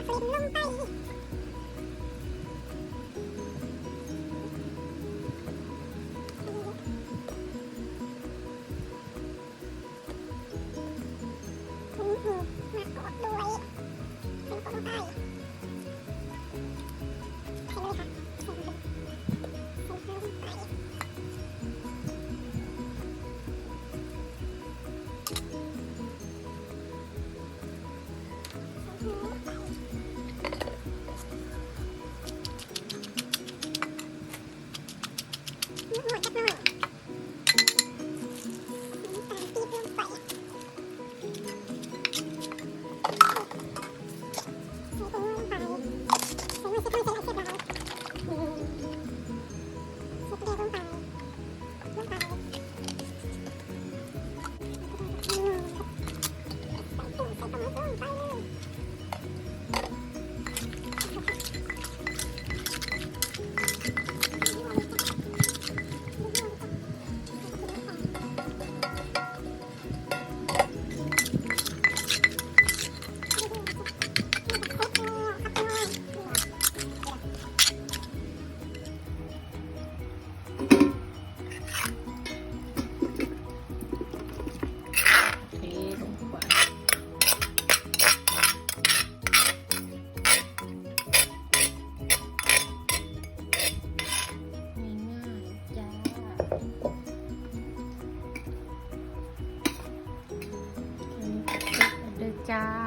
กลิ่นลงไปมากดด้วยเป็นกดลงไปใส่เลยค่ะใส่เลยใส่ข้าวลงไปหมดจักหน่อยตาลปี๊บลงไปใส่ผงลงไปใส่หัวใส่ค่อยใส่หลายใส่เกลือลงไปใส่ผงลงไปเลยจ้า